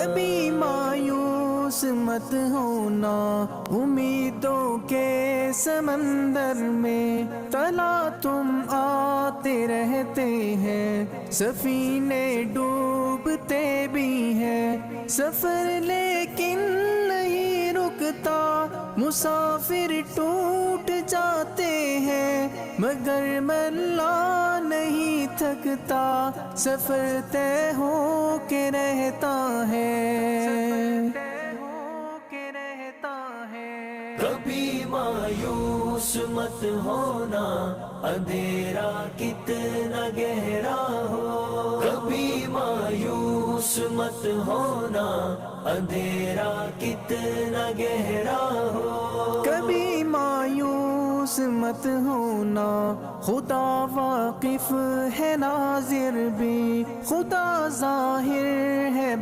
کبھی مایوس مت ہونا امیدوں کے سمندر میں، تلا تم آتے رہتے ہیں، سفینے ڈوبتے بھی ہیں، سفر لیکن نہیں رکتا، مسافر ٹوٹ جاتے ہیں، مگر ملا نہیں تھکتا، سفر طے ہو کے رہتا ہے۔ کبھی مایوس مت ہونا اندھیرا کتنا گہرا ہو، کبھی مایوس مت ہونا اندھیرا کتنا گہرا ہو، کبھی مایوس مت ہونا، خدا واقف ہے ناظر بھی، خدا ظاہر ہے